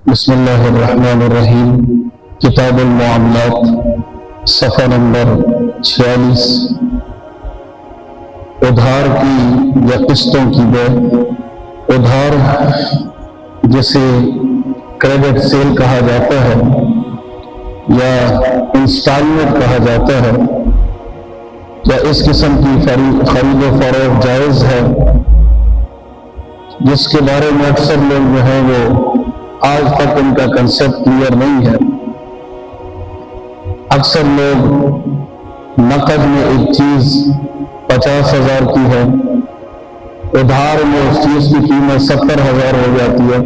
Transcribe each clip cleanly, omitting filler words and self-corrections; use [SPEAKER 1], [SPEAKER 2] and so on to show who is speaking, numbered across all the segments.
[SPEAKER 1] بسم اللہ الرحمن الرحیم۔ کتاب المعاملات، صفحہ نمبر 46۔ ادھار کی یا قسطوں کی بے۔ ادھار جسے کریڈٹ سیل کہا جاتا ہے یا انسٹالمنٹ کہا جاتا ہے، یا اس قسم کی خرید و فروخت جائز ہے، جس کے بارے میں اکثر لوگ جو ہیں وہ آج تک ان کا کنسیپٹ کلیئر نہیں ہے۔ اکثر لوگ نقد میں ایک چیز 50,000 کی ہے، ادھار میں اس چیز کی قیمت 70,000 ہو جاتی ہے،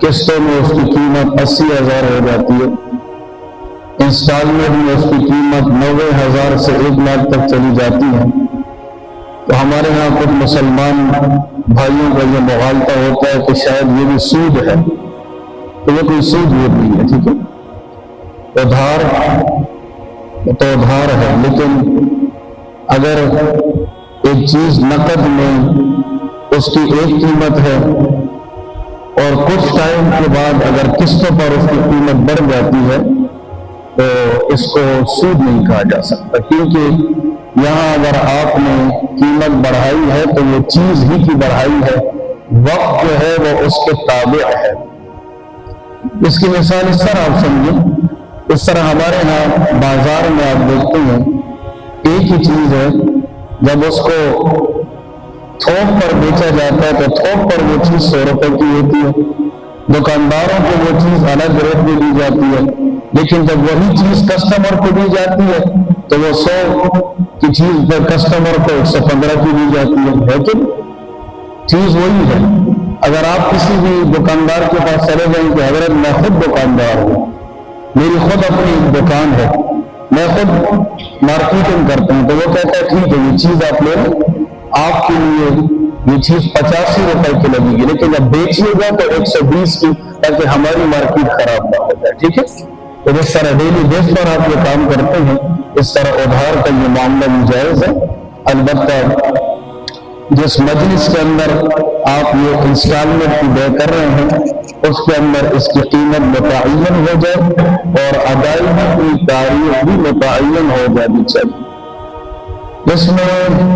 [SPEAKER 1] قسطوں میں اس کی قیمت 80,000 ہو جاتی ہے، انسٹالمنٹ میں اس کی قیمت 90,000 سے 1,00,000 تک چلی جاتی ہے۔ تو ہمارے ہاں کچھ مسلمان بھائیوں کا یہ مغالطہ ہوتا ہے کہ شاید یہ بھی سود ہے، تو یہ کوئی سود نہیں ہے، ٹھیک ہے۔ ادھار تو ادھار ہے، لیکن اگر ایک چیز نقد میں اس کی ایک قیمت ہے اور کچھ ٹائم کے بعد اگر قسطوں پر اس کی قیمت بڑھ جاتی ہے تو اس کو سود نہیں کہا جا سکتا، کیونکہ یہاں اگر آپ نے قیمت بڑھائی ہے تو وہ چیز ہی کی بڑھائی ہے، وقت جو ہے وہ اس کے تابع ہے۔ اس کی مثال اس طرح آپ سمجھیں، اس طرح ہمارے ہاں بازار میں آپ دیکھتے ہیں ایک ہی چیز ہے، جب اس کو تھوک پر بیچا جاتا ہے تو تھوک پر وہ چیز 100 روپے کی ہوتی ہے، دکانداروں کو وہ چیز الگ ریٹ میں دی جاتی ہے، لیکن جب وہی چیز کسٹمر کو دی جاتی ہے تو وہ 100 کی چیز پر کسٹمر کو 115 کی دی جاتی ہے، لیکن چیز وہی ہے۔ اگر آپ کسی بھی دکاندار کے پاس چلے جائیں کہ حضرت میں خود دکاندار ہوں، میری خود اپنی دکان ہے، میں خود مارکیٹنگ کرتا ہوں، تو وہ کہتا ہے ٹھیک ہے یہ چیز آپ لے لیں، آپ کے لیے یہ چیز 85 روپے کی لگے گی، لیکن جب بیچیے گا تو 120 کی، تاکہ ہماری مارکیٹ خراب نہ ہو جائے، ٹھیک ہے۔ تو جس طرح ڈیلی بیس پر آپ یہ کام کرتے ہیں، اس طرح ادھار کا یہ معاملہ بھی جائز ہے۔ البتہ جس مجلس کے اندر آپ یہ انسٹالمنٹ کی بے کر رہے ہیں اس کے اندر اس کی قیمت متعین ہو جائے اور ادائیگی کی تاریخ بھی متعین ہو جانی چاہیے۔ اس میں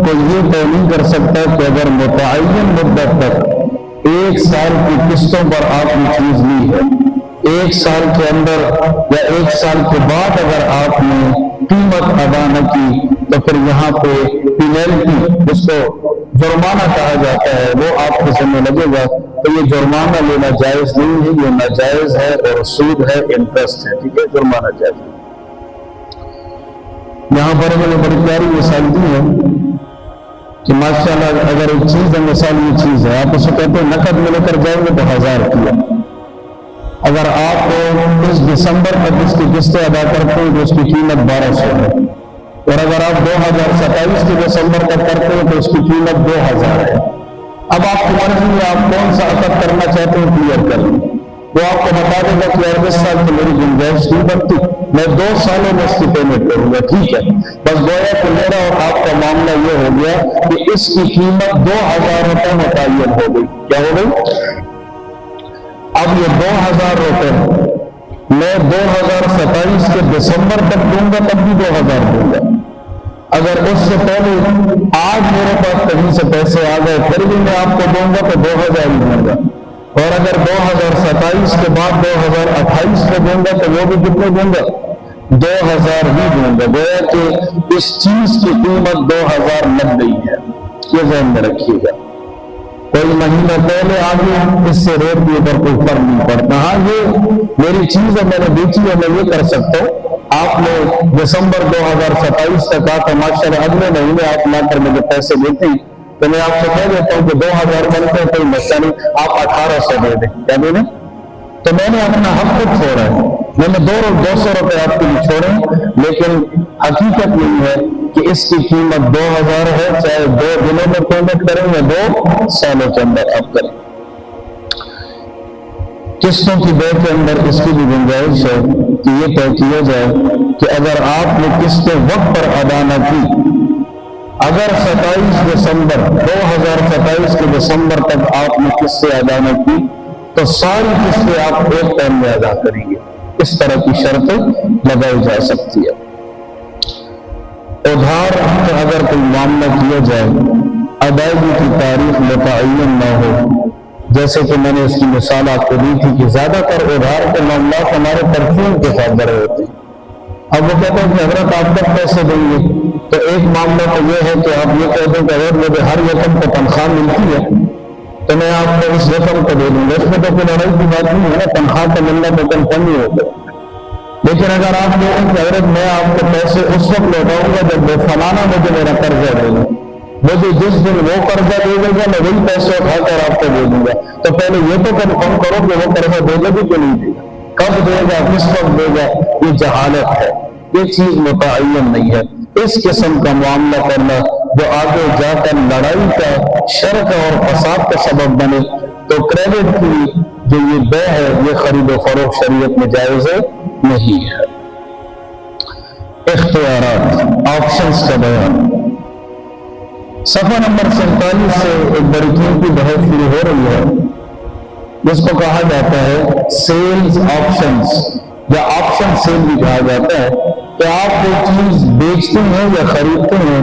[SPEAKER 1] کوئی یہ طے نہیں کر سکتا کہ اگر متعین مدت تک 1 سال کی قسطوں پر آپ نے چیز لی ہے، 1 سال کے اندر یا 1 سال کے بعد اگر آپ نے قیمت ادا نہ کی تو پھر یہاں پہ پینلٹی، جس کو جرمانہ کہا جاتا ہے، وہ آپ کے ذمہ لگے گا، تو یہ جرمانہ لینا جائز نہیں ہے، یہ ناجائز ہے اور سود ہے، انٹرسٹ ہے، ٹھیک ہے، جرمانہ جائز ہے۔ یہاں پر میں نے بڑی پیاری مثال دی ہے کہ ماشاءاللہ اگر ایک چیز ہے، مثال یہ چیز ہے، آپ اسے کہتے ہیں نقد میں لے کر جائیں گے تو 1000 کی، اگر آپ اس دسمبر تک اس کی قسطیں ادا کرتے ہیں تو اس کی قیمت 1200 ہے، اور اگر آپ 2027 کے دسمبر تک کرتے ہیں تو اس کی قیمت 2000 ہے۔ اب آپ کی مرضی ہے آپ کون سا عقد کرنا چاہتے ہیں، کلیئر کر لیں، وہ آپ کو بتا دے گا کہ یار اس سال تو میری گنجائش نہیں بنتی، میں 2 سالوں میں اس کی پیمنٹ کروں گا، ٹھیک ہے۔ بس گویا کہ میرا اور آپ کا معاملہ یہ ہو گیا کہ اس کی قیمت 2000 روپے متعین ہو گئی۔ کیا ہو گئی؟ اب یہ 2000 روپے میں 2027 کے دسمبر تک دوں گا تب بھی 2000 دوں گا، اگر اس سے پہلے آج میرے پاس کہیں سے پیسے آ گئے پھر بھی میں آپ کو دوں گا تو 2000 ہی دوں گا، اور اگر 2027 کے بعد 2028 میں دوں گا تو وہ بھی کتنے دوں گا، 2000 ہی دوں گا۔ گویا کہ اس چیز کی قیمت 2000 لگ گئی ہے، یہ ذہن میں رکھیے گا۔ کوئی مہینہ پہلے آگے اس سے ریٹ کے اوپر کوئی فرق نہیں پڑتا۔ ہاں یہ میری چیز ہے، میں نے بیچی ہے، میں یہ کر سکتا ہوں، آپ نے دسمبر 2027 تک کہا تو ماشاءاللہ اگلے مہینے آپ لا کر مجھے پیسے دیتے ہیں تو میں آپ سے کہہ دیتا ہوں کہ 2000 بنتے ہیں، کوئی مسئلہ نہیں، آپ 1800 دے دیں، کیا دے دیں؟ تو میں نے اپنا حق خود چھوڑا ہے، میں نے 200 روپے آپ کے لیے چھوڑے، لیکن حقیقت یہی ہے کہ اس کی قیمت 2000 ہے، چاہے 2 دنوں میں پیمنٹ کریں یا 2 سالوں کے اندر آپ کریں۔ قسطوں کی بے کے اندر اس کی بھی گنجائش ہے کہ یہ طے کیا جائے کہ اگر آپ نے قسطیں وقت پر ادا نہ کی، اگر 27 دسمبر 2027 کے دسمبر تک آپ نے قسطیں ادا نہ کی تو تو ساری قسطیں آپ ایک ٹائم میں ادا کریں گے. اس طرح کی شرط لگائی جا سکتی ہے. ادھار کا اگر کوئی معاملہ کیا جائے، ادائیگی کی تاریخ متعین نہ ہو، جیسے کہ میں نے اس کی مثال آپ کو دی تھی کہ زیادہ تر ادھار کے معاملات ہمارے پرچون کے ساتھ بڑے ہوتے ہیں. اب وہ کہتے ہیں کہ حضرت آپ کب پیسے دیں گے؟ تو ایک معاملہ تو یہ ہے کہ آپ یہ کہہ دیں کہ اگر مجھے ہر یکم کو تنخواہ ملتی ہے تو میں آپ کو اس رقم کو دے دوں گا. اس میں تو کوئی لڑائی کی بات نہیں ہے نا، تنخواہ کا ملنا تو کنفرم ہی ہوتا ہے. لیکن اگر آپ کہیں کہ حضرت میں آپ کو پیسے اس وقت لوٹاؤں گا جب وہ فلانا مجھے میرا قرضہ دے گا، مجھے جس دن وہ قرضہ دے دے گا میں وہی پیسے اٹھا کر آپ کو دے دوں گا، تو پہلے یہ تو کنفرم کرو کہ وہ قرضہ دے گا بھی کہ نہیں دے گا، کب دے گا، کس وقت دے گا. یہ جہالت ہے، یہ چیز متعین نہیں ہے. اس قسم کا معاملہ کرنا جو آگے جا کر لڑائی کا، شر کا اور فساد کا سبب بنے، تو کریڈٹ کی جو یہ بے ہے، یہ خرید و فروخت شریعت میں جائز نہیں ہے. اختیارات، آپشنز کا بیان. صفحہ نمبر 47 سے ایک بڑی قیمتی بحث شروع ہو رہی ہے جس کو کہا جاتا ہے سیلز آپشنز، یا آپشن سیل بھی کہا جاتا ہے، کہ آپ کوئی چیز بیچتے ہیں یا خریدتے ہیں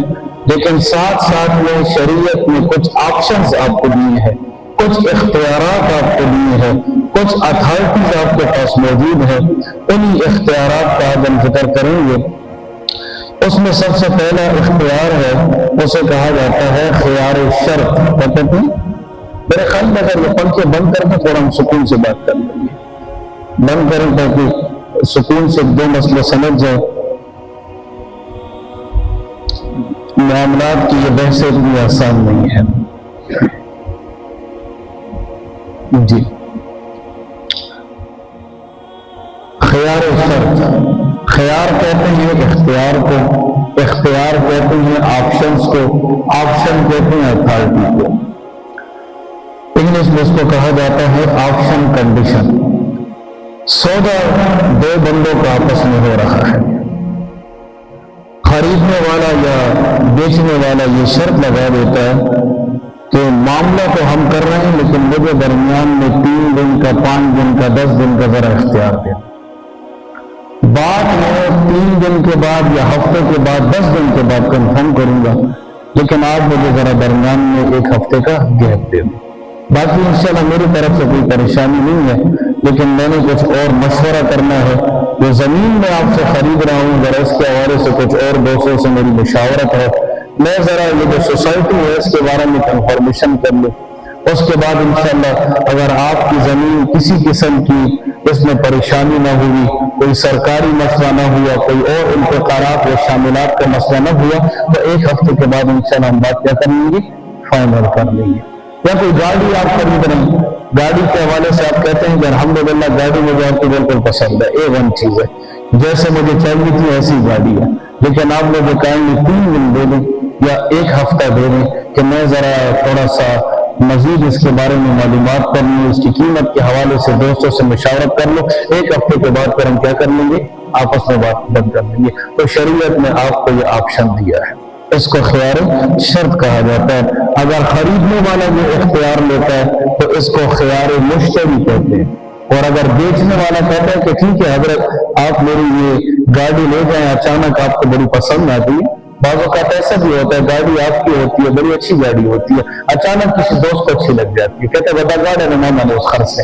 [SPEAKER 1] لیکن ساتھ ساتھ میں شریعت میں کچھ آپشنز آپ کو دیے ہیں، کچھ اختیارات آپ کو دیے ہیں، کچھ اتھارٹیز آپ کے پاس موجود ہیں. انہی اختیارات کا ہم ذکر کریں گے. اس میں سب سے پہلا اختیار ہے، اسے کہا جاتا ہے خیار شرط. کہتے ہیں میرے خیال میں اگر یہ پنکھے بند کر کے تھوڑا ہم سکون سے بات کر لیں گے، بند کریں تاکہ سکون سے دو مسئلے سمجھ جائیں. معاملات کی یہ بحث اتنی آسان نہیں ہے. جی، خیار شرط، خیار کہتے ہیں اختیار کو، اختیار کہتے ہیں آپشنز کو، آپشن کہتے ہیں اتھارٹی کو. انگلش میں اس کو کہا جاتا ہے آپشن کنڈیشن. سودا دو بندوں کا آپس میں ہو رہا ہے، خریدنے والا یا بیچنے والا یہ شرط لگا دیتا ہے کہ معاملہ تو ہم کر رہے ہیں لیکن مجھے درمیان میں 3 دن کا، 5 دن کا، 10 دن کا ذرا اختیار دیں. بات میں 3 دن کے بعد یا ہفتے کے بعد، 10 دن کے بعد کنفرم کروں گا، لیکن آپ مجھے ذرا درمیان میں 1 ہفتے کا گیپ دے دیں. باقی انشاءاللہ میری طرف سے کوئی پریشانی نہیں ہے، لیکن میں نے کچھ اور مشورہ کرنا ہے. جو زمین میں آپ سے خرید رہا ہوں، ذرا اس کے حوالے سے کچھ اور دوستوں سے میری مشاورت ہے. میں ذرا یہ جو سوسائٹی ہے اس کے بارے میں کنفرمیشن کر لوں. اس کے بعد انشاءاللہ اگر آپ کی زمین کسی قسم کی اس میں پریشانی نہ ہوئی، کوئی سرکاری مسئلہ نہ ہوا، کوئی اور انتقالات یا شاملات کا مسئلہ نہ ہوا، تو 1 ہفتے کے بعد انشاءاللہ ہم بات کیا کر لیں گے، فائنل کر لیں گے. یا کوئی گاڑی آپ خرید رہے ہیں، گاڑی کے حوالے سے آپ کہتے ہیں کہ الحمدللہ گاڑی مجھے آپ کو بالکل پسند ہے، A1 چیز ہے، جیسے مجھے چاہیے تھی ایسی گاڑی ہے، لیکن آپ مجھے کہیں گے 3 دن دے دیں یا 1 ہفتہ دے دیں کہ میں ذرا تھوڑا سا مزید اس کے بارے میں معلومات کر لوں، اس کی قیمت کے حوالے سے دوستوں سے مشاورت کر لوں. 1 ہفتے کے بعد پھر ہم کیا کر لیں گے، آپس میں بات بند کر لیں گے. تو شریعت نے آپ کو یہ آپشن دیا ہے، اس کو خیار شرط کہا جاتا ہے. اگر خریدنے والا یہ اختیار لیتا ہے تو اس کو خیار مشتری کہتے ہیں. اور اگر بیچنے والا کہتا ہے کہ ٹھیک ہے حضرت آپ میری یہ گاڑی لے جائیں، اچانک آپ کو بڑی پسند آتی ہے. بعض اوقات ایسا بھی ہوتا ہے گاڑی آپ کی ہوتی ہے، بڑی اچھی گاڑی ہوتی ہے، اچانک کسی دوست کو اچھی لگ جاتی ہے، کہتے ہیں بتا گاڑی میں نے اس خرچ سے.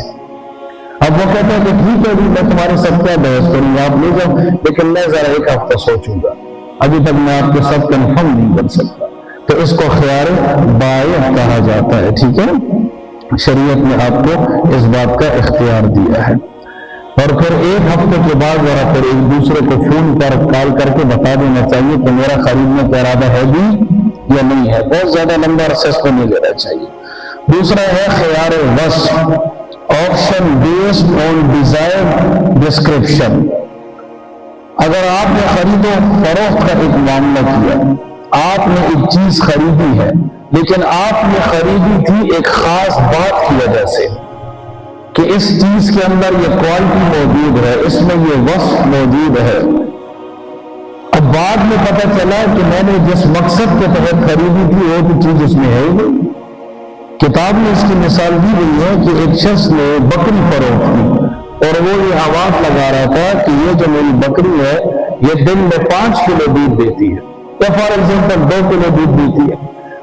[SPEAKER 1] اب وہ کہتے ہیں کہ ٹھیک ہے جی میں تمہارے ساتھ کیا بحث کروں گا، آپ لے جاؤ، لیکن میں ذرا 1 ہفتہ سوچوں گا، ابھی تک میں آپ کے ساتھ کنفرم نہیں بن سکتا. تو اس کو خیار بائع کہا جاتا ہے. ٹھیک ہے، شریعت نے آپ کو اس بات کا اختیار دیا ہے. اور پھر 1 ہفتے کے بعد ذرا پھر ایک دوسرے کو فون پر کال کر کے بتا دینا چاہیے کہ میرا خریدنے کا ارادہ ہے بھی یا نہیں ہے. بہت زیادہ لمبا عرصہ اس کو نہیں لینا چاہیے. دوسرا ہے خیار وصف، آپشن بیسڈ آن ڈیزائر ڈسکرپشن. اگر آپ نے خرید و فروخت کا ایک معاملہ کیا، آپ نے ایک چیز خریدی ہے لیکن آپ نے خریدی تھی ایک خاص بات کی وجہ سے کہ اس چیز کے اندر یہ کوالٹی موجود ہے، اس میں یہ وصف موجود ہے. اب بعد میں پتہ چلا کہ میں نے جس مقصد کے تحت خریدی تھی وہ تو چیز اس میں ہے ہی نہیں. کتاب میں اس کی مثال دی گئی ہے کہ ایک شخص نے بکری فروخت کی اور وہ یہ آواز لگا رہا تھا کہ یہ جو میری بکری ہے یہ دن میں 5 کلو دودھ دیتی ہے یا فار ایگزامپل 2 کلو دودھ دیتی ہے.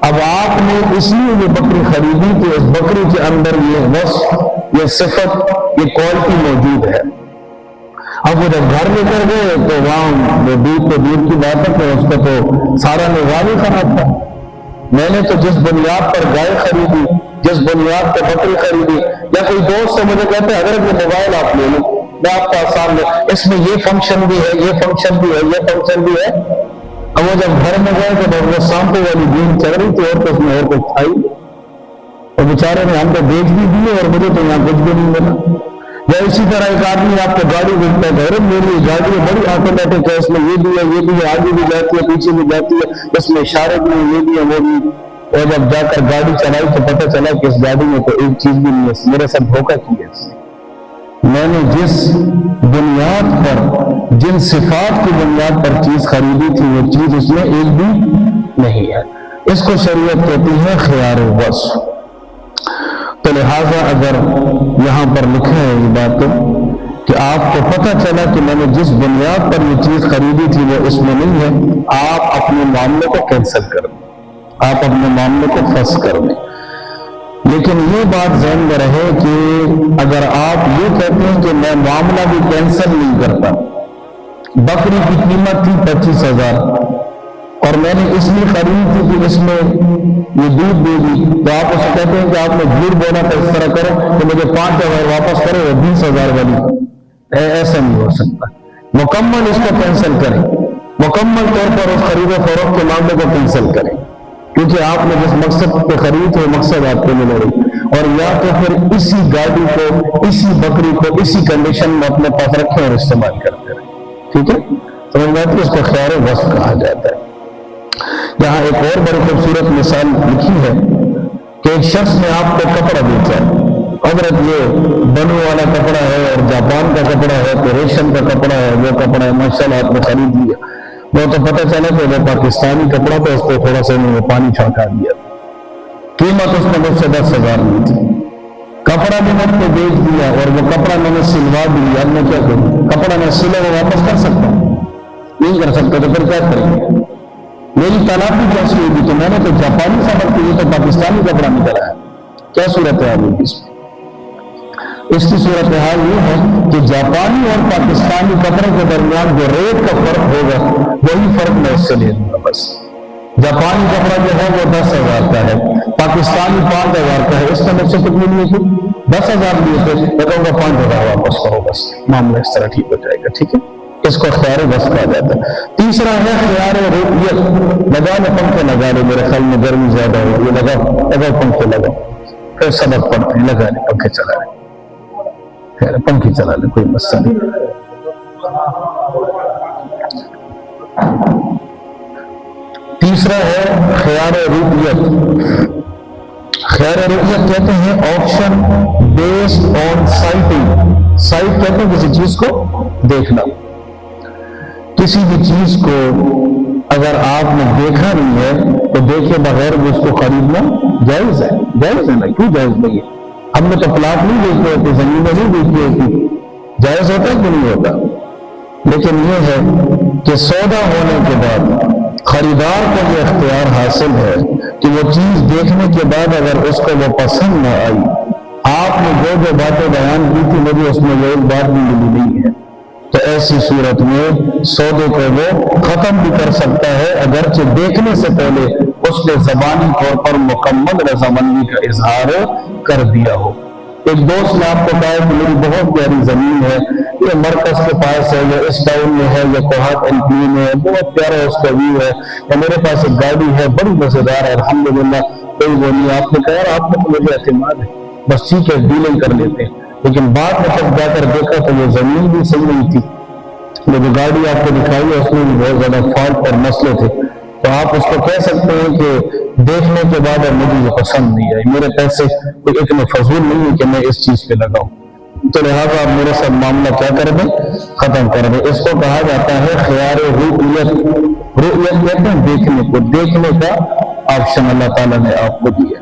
[SPEAKER 1] اب آپ نے اس لیے یہ بکری خریدی کہ اس بکری کے اندر یہ وصف، یہ صفت، یہ کوالٹی موجود ہے. اب وہ جب گھر لے کر گئے تو وہاں وہ دودھ تو دودھ کی بات ہے کہ اس کا تو سارا نظام ہی خراب تھا. میں نے تو جس بنیاد پر گائے خریدی، جس بنیاد پر بکری خریدی، یا کوئی دوست سے مجھے کہتے ہیں اگر یہ موبائل آپ لے لیں میں آپ کا آسان لے، اس میں یہ فنکشن بھی ہے، یہ فنکشن بھی ہے، یہ فنکشن بھی ہے. اب وہ جب گھر میں گئے تو وہ سانپے والی گیم چل رہی تھی اور تو اس میں اور کچھ تھا ہی، اور بیچارے نے ہم کو بیچ بھی دیے اور مجھے تو یہاں کچھ بھی نہیں ملا. یا اسی طرح ایک آدمی آپ کو گاڑی دیکھتا ہے، ارے میری گاڑی بڑی آٹومیٹک ہے، اس میں یہ بھی ہے، یہ بھی ہے، آگے بھی جاتی ہے، پیچھے بھی جاتی ہے، اس میں اشارے بھی ہیں، یہ بھی ہے، وہ بھی. اور جب جا کر گاڑی چلائی تو پتہ چلا کہ اس گاڑی میں تو ایک چیز بھی نہیں ہے، میرے ساتھ دھوکہ کیا ہے. میں نے جس بنیاد پر، جن صفات کی بنیاد پر چیز خریدی تھی وہ چیز اس میں ایک بھی نہیں ہے. اس کو شریعت کہتی ہے خیار وصف. تو لہٰذا اگر یہاں پر لکھا ہے یہ بات کہ آپ کو پتہ چلا کہ میں نے جس بنیاد پر یہ چیز خریدی تھی وہ اس میں نہیں ہے، آپ اپنے معاملے کو کینسل کر دیں، آپ اپنے معاملے کو فسخ کر دیں. لیکن یہ بات ذہن میں رہے کہ اگر آپ یہ کہتے ہیں کہ میں معاملہ بھی کینسل نہیں کرتا، بکری کی قیمت تھی 25,000 اور میں نے اس لیے خرید تھی کہ اس میں یہ دودھ دے گی، تو آپ اسے کہتے ہیں کہ آپ نے جھوٹ بولا تھا اس طرح کرو تو مجھے 5,000 واپس کرو اور 20,000 والی. ایسا نہیں ہو سکتا. مکمل اس کو کینسل کریں، مکمل طور پر اس خرید و فروخت کے معاملے کو کینسل کریں، کیونکہ آپ نے جس مقصد پہ خرید وہ مقصد آپ کو مل رہی. اور یا تو پھر اسی گاڑی کو، اسی بکری کو اسی کنڈیشن میں اپنے پاس رکھیں اور استعمال کرتے رہیں. ٹھیک ہے، سمجھ میں آتی ہے؟ اس کو خیار وصف کہا جاتا ہے. یہاں ایک اور بڑی خوبصورت مثال لکھی ہے کہ ایک شخص نے آپ کو کپڑا بیچا. حضرت یہ بنو والا کپڑا ہے اور جاپان کا کپڑا ہے، تو ریشم کا کپڑا ہے، وہ کپڑا ہے، ماشاءاللہ آپ نے خرید لیا. وہ تو پتہ چلا کہ وہ پاکستانی کپڑا تھا، اس کو تھوڑا سا انہوں نے پانی چھڑکا دیا. قیمت اس نے مجھ سے 10,000 لی تھی. کپڑا بھی میں نے بیچ دیا اور وہ کپڑا میں نے سلوا دیا. اب میں کیا کروں؟ کپڑا میں سلا وہ واپس کر سکتا ہوں؟ نہیں کر سکتا. تو پھر کیا کریں گے؟ میری تلافی کیسی ہوگی؟ تو میں نے تو جاپانی سمجھ کے یہ تو پاکستانی کپڑا نکلا ہے. کیا صورتحال ہوگی اس میں؟ اس کی صورتحال یہ ہے کہ جاپانی اور پاکستانی کپڑے کے درمیان جو ریٹ کا فرق ہوگا وہی فرق میں اس سے لے لوں گا. بس جاپانی کپڑا جو ہے وہ 10,000 کا ہے، پاکستانی 5,000 کا ہے. اس کا مجھ سے کتنی لیے تھے؟ 10,000 لیے تھے. میں کہوں گا 5,000 واپس کرو، بس معاملہ اس طرح ٹھیک ہو جائے گا. ٹھیک ہے، اس کو خیار وصف کہا جاتا ہے. تیسرا ہے خیار رؤیت. لگا لے پنکھے لگا لے، میرے خیال میں گرمی زیادہ ہو رہی ہے، لگا پنکھے لگا. پھر سبق پڑھتے ہیں، لگا لے پنکھے چلا لے، خیر پنکھے چلا لے، کوئی مسئلہ نہیں. تیسرا ہے خیار رؤیت. خیار رؤیت کہتے ہیں option based on sighting. Sight کہتے ہیں کسی چیز کو دیکھنا. کسی بھی چیز کو اگر آپ نے دیکھا نہیں ہے تو دیکھے بغیر بھی اس کو خریدنا جائز ہے. جائز ہے نا؟ کیوں جائز نہیں ہے؟ ہم نے تو پلاٹ نہیں دیکھے ہوتے، زمینیں نہیں دیکھی ہوتی، جائز ہوتا ہے کہ نہیں ہوتا؟ لیکن یہ ہے کہ سودا ہونے کے بعد خریدار کو یہ اختیار حاصل ہے کہ وہ چیز دیکھنے کے بعد اگر اس کو وہ پسند نہ آئی، آپ نے جو باتیں بیان کی تھی مجھے اس میں وہ ایک بات بھی ملی نہیں ہے، تو ایسی صورت میں سودے کو وہ ختم بھی کر سکتا ہے، اگرچہ دیکھنے سے پہلے اس نے زبانی طور پر مکمل رضامندی کا اظہار کر دیا ہو. ایک دوست نے آپ کو کہا کہ میری بہت پیاری زمین ہے، یہ مرکز کے پاس ہے، یا اس ٹاؤن میں ہے، یا کوہات ایل پی میں ہے، بہت پیارا اس کا ویو ہے، یا میرے پاس ایک گاڑی ہے بڑی مزیدار ہے، الحمدللہ کوئی وہ نہیں. آپ نے کہا آپ نے تو مجھے اعتماد ہے، بس ٹھیک ہے ڈیلنگ کر لیتے ہیں. لیکن بعد میں جب جا کر دیکھا تو وہ زمین بھی صحیح نہیں تھی، وہ جو گاڑی آپ کو دکھائی ہے اس میں بھی بہت زیادہ فالٹ اور مسئلے تھے. تو آپ اس کو کہہ سکتے ہیں کہ دیکھنے کے بعد مجھے یہ پسند نہیں آئی، میرے پیسے کوئی اتنے فضول نہیں ہے کہ میں اس چیز پہ لگاؤں، تو لہٰذا آپ میرے ساتھ معاملہ کیا کر دیں؟ ختم کر دیں. اس کو کہا جاتا ہے خیار رؤیت. رؤیت کہتے ہیں دیکھنے کو، دیکھنے کا آپشن اللہ تعالیٰ نے آپ کو دیا.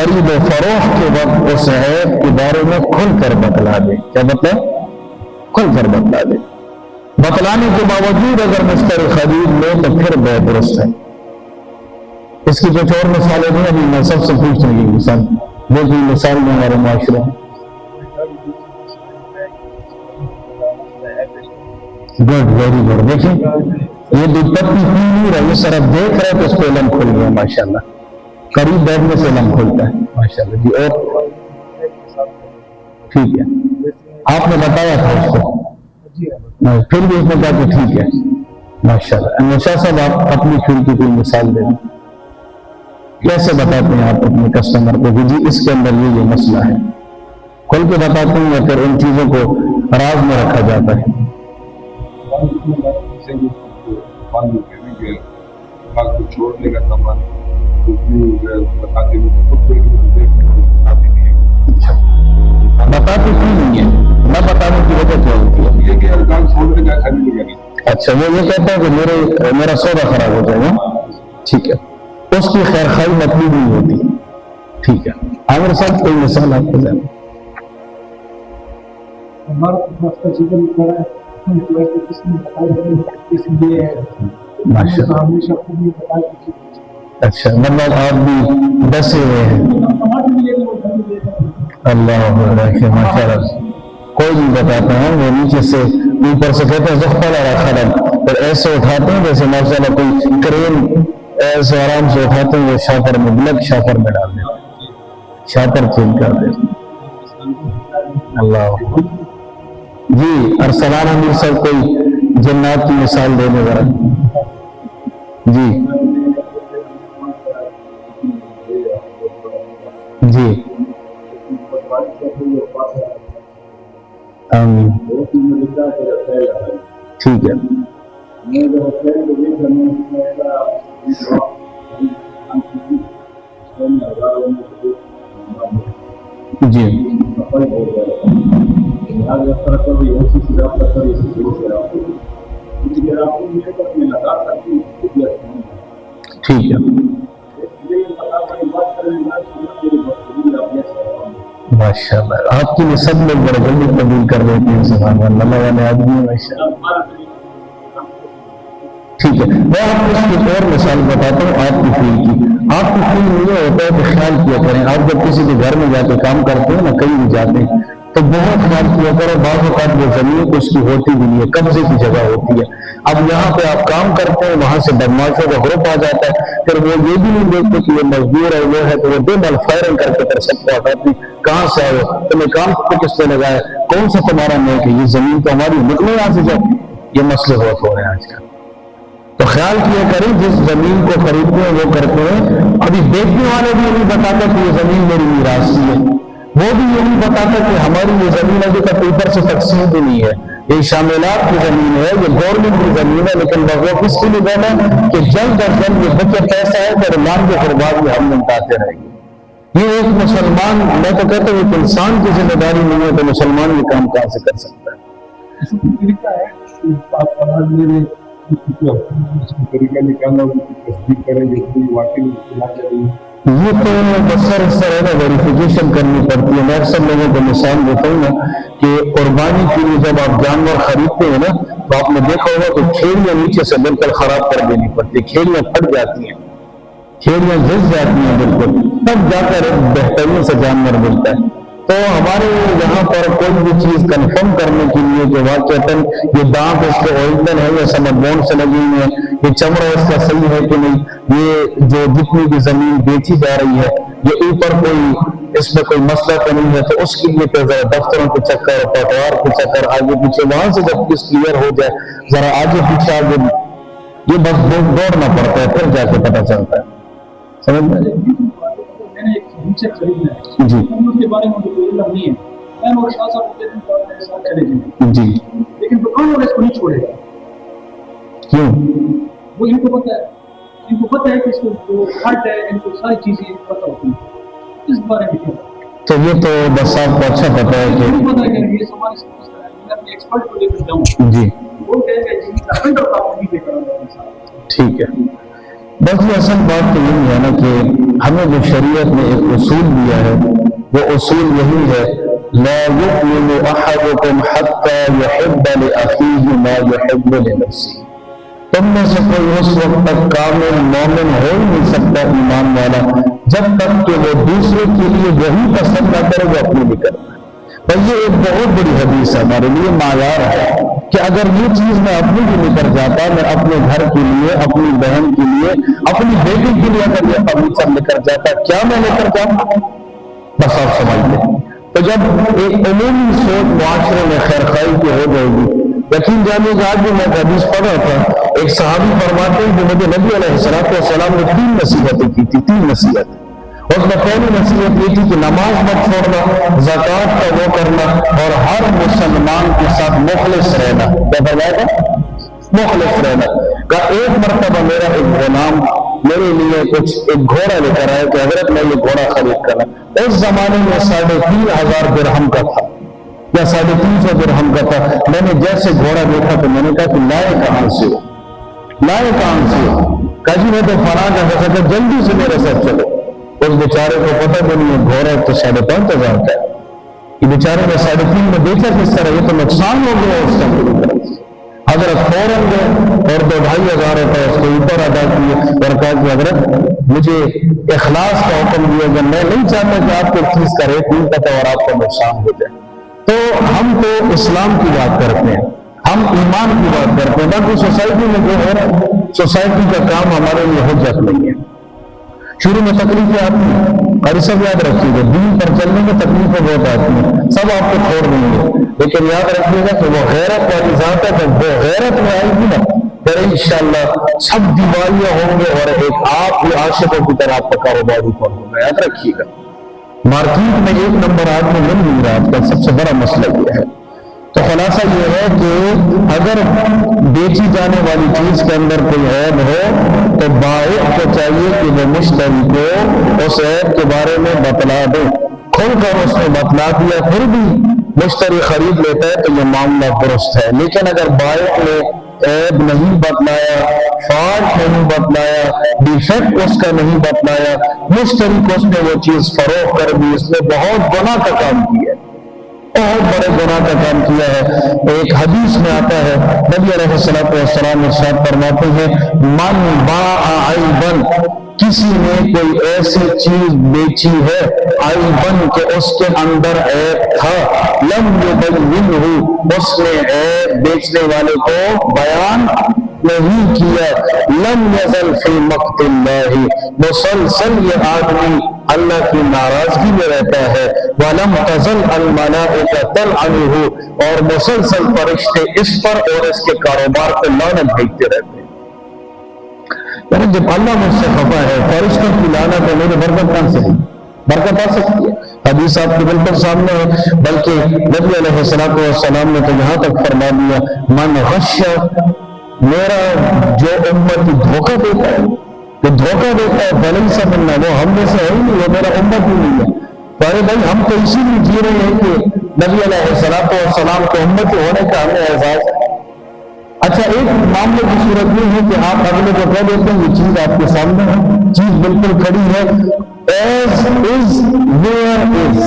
[SPEAKER 1] خرید و فروخت کے وقت اس عیب کے بارے میں کھل کر بتلا دے. کیا مطلب؟ کھل کر بتلا دے. بتلانے کے باوجود اگر مشتری خرید لے تو پھر بے درست ہے. اس کی کچھ اور مثالیں نہیں، ابھی میں سب سے پوچھنے کی مثال وہ کوئی مثال میں ہمارے معاشرے میں. Good, very good. دیکھیں یہ دپتی پی نہیں رہا، یہ صرف دیکھ رہے تو اس پہ علم کھل گیا ماشاء اللہ. قریب بیٹھنے سے علم کھلتا ہے ماشاء اللہ. جی اور ٹھیک ہے، آپ نے بتایا تھا اس کو، پھر بھی اس نے کہا کہ ٹھیک ہے ماشاء اللہ. نشا صاحب آپ اپنی پھر کی کوئی مثال دیں. کیسے بتاتے ہیں آپ اپنے کسٹمر کو کہ جی اس کے اندر یہ مسئلہ ہے؟ کھل کے بتاتے ہیں یا پھر ان چیزوں کو راز میں رکھا جاتا ہے؟
[SPEAKER 2] چھوڑنے کا سامان
[SPEAKER 1] بتاتے کیوں نہیں ہے؟ نہ بتانے کی وجہ کیا ہوتی ہے؟ اچھا، وہ یہ کہتا ہے کہ میرا سودا خراب ہو جائے گا. ٹھیک ہے، اس کی خیر خواہی مطلوب نہیں ہوتی. ٹھیک ہے، عامر صاحب کوئی مثال آپ کو جائے؟ اچھا، مطلب آپ بھی ڈسے ہوئے ہیں. اللہ ماشاء اللہ. کوئی نہیں بتاتا ہے، وہ نیچے سے اوپر سے کہتے ہیں زخپل اور خرم، اور ایسے اٹھاتے ہیں جیسے ماشاء اللہ کوئی کرین ایسے آرام سے اٹھاتے ہیں. وہ شاپر میں بلیک شاپر میں ڈال دیتے ہیں، شاپر چینج کر دیتے ہیں. اللہ جی. ارسلان امیر صاحب کوئی جنات کی مثال دینے ذرا. جی جی آمین. ٹھیک ہے. جی ٹھیک ہے. ماشاء اللہ، آپ کی سب لوگ بڑے جلدی قبول کر دیتے ہیں. سبحان اللہ والے آدمی ماشاء اللہ. ٹھیک ہے، میں آپ کو اس کی اور مثال بتاتا ہوں آپ کی فیل کی. آپ کی فیل میں یہ ہوتا ہے کہ خیال کیا کریں. آپ جب کسی کے گھر میں جا کے کام کرتے ہیں نا، کہیں بھی جاتے ہیں تو بہت خیال کیا کریں. بعض اوقات وہ زمین اس کی ہوتی بھی نہیں ہے، قبضے کی جگہ ہوتی ہے. اب یہاں پہ آپ کام کرتے ہیں، وہاں سے بدماشوں کا گروپ آ جاتا ہے، پھر وہ یہ بھی نہیں دیکھتے کہ یہ مزدور ہے وہ ہے، تو وہ دو بال فائرنگ کر کے پھر سب کو ہٹاتے ہیں. کہاں سے آئے ہو تمہیں کام کو کس سے لگایا، کون سا تمہارا نیک ہے، یہ زمین تو ہماری نکلے یہاں سے. جب یہ مسئلے بہت ہو رہے ہیں آج کل، تو خیال کیا کریں جس زمین کو خریدتے ہیں وہ کرتے ہیں. ابھی بیچنے والے بھی یہ نہیں بتاتے کہ یہ زمین میری میراث کی ہے، وہ بھی یہ نہیں بتاتا کہ ہماری یہ زمین ابھی تک اوپر سے تقسیم بھی نہیں ہے، یہ شاملات کی زمین ہے، یہ گورنمنٹ کی زمین ہے. لیکن وہ کس کے لیے دینا کہ جلد از جلد یہ بچے پیسہ ہے تو مان کے پھر بعد میں ہم نمٹاتے رہیں گے. یہ ایک مسلمان، میں تو کہتا ہوں ایک انسان کی ذمہ داری نہیں ہے تو مسلمان یہ کام کہاں سے کر سکتا ہے؟
[SPEAKER 2] طریقہ نکالنا تصدیق کریں گے کہ واقعی
[SPEAKER 1] یہ تو بسر اس طرح ہے، ویریفیکیشن کرنی پڑتی ہے. میں اکثر لوگوں کو مثال دیتا ہوں نا کہ قربانی کے لیے جب آپ جانور خریدتے ہیں نا تو آپ نے دیکھا ہوگا کہ کھیڑیاں نیچے سے بالکل خراب کر دینی پڑتی، کھیڑیاں پھٹ جاتی ہیں، کھیڑیاں گھس جاتی ہیں بالکل، تب جا کر بہترین سے جانور ملتا ہے. تو ہمارے یہاں پر کوئی بھی چیز کنفرم کرنے کے لیے کہ واقعتاً یہ دانت اس کے اوریجنل ہے یا سمجھ بون سے لگی ہوئی ہے، یہ چمڑا اس کا صحیح ہے کہ نہیں، یہ جو جتنی بھی زمین بیچی جا رہی ہے یہ اوپر کوئی اس میں کوئی مسئلہ تو نہیں ہے، تو اس کے لیے پھر ذرا دفتروں کے چکر، پٹوار کے چکر، آگے پیچھے، وہاں سے جب کچھ کلیئر ہو جائے ذرا آگے پیچھے آگے یہ بس دوڑنا پڑتا ہے، پھر جا کے پتہ چلتا ہے. سمجھ میں جی جی.
[SPEAKER 3] لیکن دکان والے اس کو نہیں چھوڑے گا.
[SPEAKER 1] کیوں؟
[SPEAKER 3] وہ ان کو پتہ ہے کہ اس کو جو ہٹ ہے، ان کو ساری چیزیں پتہ ہوتی ہیں اس بارے میں.
[SPEAKER 1] تو یہ تو بس آپ کو اچھا پتہ ہے کہ
[SPEAKER 3] یہ ہمارے میں اپنے ایکسپرٹ کو لے کر جاؤں
[SPEAKER 1] جی
[SPEAKER 3] وہ کہے گا جی ٹھیک ہے.
[SPEAKER 1] بس یہ اصل بات تو یہی ہے نا کہ ہمیں جو شریعت نے ایک اصول دیا ہے وہ اصول یہی ہے، لا یؤمن احدکم حتی یحب لأخیہ ما یحب لنفسہ۔ تم میں سے کوئی اس وقت تک کامل مومن ہو ہی نہیں سکتا ایمان والا جب تک کہ وہ دوسرے کے لیے وہی پسند نہ کرے جو اپنے لیے کرتا ہے۔ تو یہ ایک بہت بڑی حدیث ہے، ہمارے لیے معیار ہے کہ اگر یہ چیز میں اپنے لیے لے کر جاتا، میں اپنے گھر کے لیے، اپنی بہن کے لیے، اپنی بیٹی کے لیے اگر یہ فرنیچر لے کر جاتا، کیا میں لے کر جاؤں؟ بس آپ سمجھ لیں۔ تو جب ایک عمومی سوچ معاشرے میں خیر خواہی کی ہو جائے گی، یقین جانیے کہ آج بھی میں حدیث پڑھ رہا تھا، ایک صحابی فرماتے ہیں کہ مجھے نبی علیہ السلام نے 3 نصیحتیں کی تھی، 3 نصیحتیں۔ اس میں پہلی نصیحت یہ تھی کہ نماز مت چھوڑنا، زکوٰۃ کا وہ کرنا، اور ہر مسلمان کے ساتھ مخلص رہنا۔ کیا فرمایا تھا؟ مخلص رہنا۔ کہ ایک مرتبہ میرا ایک غلام میرے لیے ایک گھوڑا لے کر آیا کہ حضرت میں یہ گھوڑا خرید کرا۔ اس زمانے میں 3,500 درہم کا تھا یا 350 درہم کا تھا۔ میں نے جیسے گھوڑا دیکھا تو میں نے کہا کہ لائے کہاں سے ہو، لائے کہاں سے ہو؟ کہا جی میں تو فلاں کا پیسہ تھا، جلدی سے میرے ساتھ چلو۔ اس بیچارے کو پتہ بھی نہیں ہے گھوڑا تو 5,500 کا ہے، یہ بیچارے نے 3.5 میں بیچا کس طرح؟ یہ تو نقصان ہو گیا اس کا پوری طرح سے۔ حضرت فوراً گئے اور 2,500 روپئے اس کے اوپر ادا کیے اور کہا کہ حضرت مجھے اخلاص کا حکم دیا کہ میں نہیں چاہتا کہ آپ کو چیز کا ریٹ نہیں پتا اور آپ کا نقصان ہو جائے۔ تو ہم تو اسلام کی بات کرتے ہیں، ہم ایمان کی بات کرتے ہیں، باقی سوسائٹی میں جو ہے سوسائٹی کا کام ہمارے لیے حجت نہیں ہے۔ شروع میں تکلیفیں آتی ہیں اور یہ سب یاد رکھیے گا، دین پر چلنے میں تکلیفیں بہت آتی ہیں، سب آپ کو چھوڑ دیں گے، لیکن یاد رکھیے گا کہ وہ غیرت والی ذات ہے، جب وہ غیرت میں آئے گی نا پھر انشاءاللہ سب دیوالیاں ہوں گے اور ایک آپ بھی عاشقوں کی طرح آپ کا کاروبار اوپر ہوگا۔ یاد رکھیے گا مارکیٹ میں 1 نمبر آدمی مل نہیں رہا، آج کل سب سے بڑا مسئلہ یہ ہے۔ تو خلاصہ یہ ہے کہ اگر بیچی جانے والی چیز کے اندر کوئی عیب ہو تو بائع کو چاہیے کہ وہ مشتری کو اس عیب کے بارے میں بتلا دے، کھل کر اس نے بتلا دیا پھر بھی مشتری خرید لیتا ہے تو یہ معاملہ درست ہے۔ لیکن اگر بائع نے عیب نہیں بتلایا، فالٹ نہیں بتلایا، ڈیفیکٹ اس کا نہیں بتلایا، مشتری کو اس نے وہ چیز فروخت کر دی، اس نے بہت گناہ کا کام کیا ہے، بہت بڑے گناہ کا کام کیا ہے۔ ایک حدیث میں آتا ہے نبی علیہ السلام ارشاد فرماتے ہیں من باع عیبا، کسی نے کوئی ایسی چیز بیچی ہے عیبن کہ اس کے اندر عیب تھا، لم یبینہ، اس نے عیب بیچنے والے کو بیان نہیں کیا، لم یزل فی مقت اللہ، مسلسل یہ آدمی اللہ کی ناراضگی میں رہتا ہے، وَلَمْ تَزَلْ الْمَلَائِكَةُ تَلْعَنُهُ، اور مسلسل فرشتے اس پر اور اس کے کاروبار پر لعنت بھیجتے رہتے ہیں۔ یعنی جب اللہ مجھ سے خفا ہے، فرشتوں کی لعنت ہے، میرے برکت کہاں سے ہے؟ برکت آ سکتی ہے؟ حدیث آپ کے بالکل سامنے ہے، بلکہ نبی علیہ السلام نے تو یہاں تک فرما دیا من غش، میرا جو امتی دھوکہ دیتا ہے، کہ دھوکہ دیتا ہے فلیس منا، وہ ہم میں سے ہے ہی نہیں، وہ میرا امت ہی نہیں ہے۔ تو ارے بھائی ہم تو اسی لیے جی رہے ہیں کہ نبی علیہ السلام کے امتی ہونے کا ہمیں احساس ہے۔ اچھا ایک معاملے کی صورت یہ ہے کہ آپ اگلے کو کہہ دیتے ہیں یہ چیز آپ کے سامنے ہے، چیز بالکل کھڑی ہے، as is where is,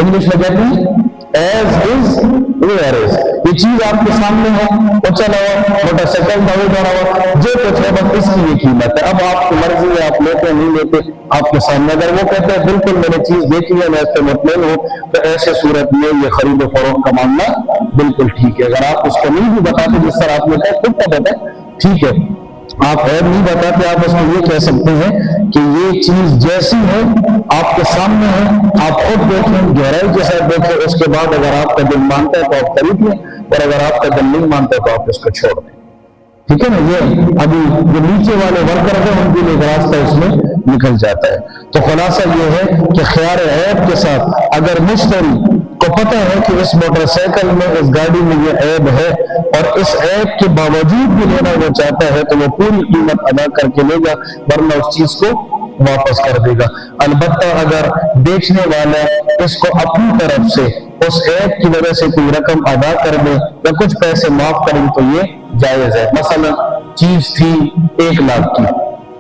[SPEAKER 1] English میں کہتے ہیں ایز از ویئر از، یہ چیز آپ کے سامنے ہے، وہ چلا ہوا موٹر سائیکل کا وہ بڑا ہوا جو کچھ ہے بس اس کی یہ قیمت ہے، اب آپ کی مرضی ہے آپ لیتے نہیں لیتے آپ کے سامنے۔ اگر وہ کہتے ہیں بالکل میں نے چیز دیکھی ہے میں اس پہ مطمئن ہوں تو ایسے صورت میں یہ خرید و فروخت کا معاملہ بالکل ٹھیک ہے۔ اگر آپ اس کو نہیں بھی بتاتے جس طرح آپ نے کہا خود کا بتائیں ٹھیک ہے، آپ عیب نہیں بتاتے، آپ اس کو یہ کہہ سکتے ہیں کہ یہ چیز جیسی ہے آپ کے سامنے ہے، آپ خود دیکھیں گہرائی کے ساتھ دیکھیں، اس کے بعد اگر آپ کا دل مانتا ہے تو آپ خرید لیں اور اگر آپ کا دل نہیں مانتا ہے تو آپ اس کو چھوڑ دیں، ٹھیک ہے نا۔ یہ ابھی جو نیچے والے ورکر ہیں ان کے لیے ایک راستہ اس میں نکل جاتا ہے۔ تو خلاصہ یہ ہے کہ خیار عیب کے ساتھ اگر مشتری کو پتہ ہے کہ اس موٹر سائیکل میں اس گاڑی میں یہ عیب ہے اور اس عیب کے باوجود بھی لینا وہ چاہتا ہے تو وہ پوری قیمت ادا کر کے لے گا، ورنہ اس چیز کو واپس کر دے گا۔ البتہ اگر بیچنے والا اس کو اپنی طرف سے اس عیب کی وجہ سے کوئی رقم ادا کر دے یا کچھ پیسے معاف کریں تو یہ جائز ہے۔ مثلا چیز تھی 1 لاکھ کی،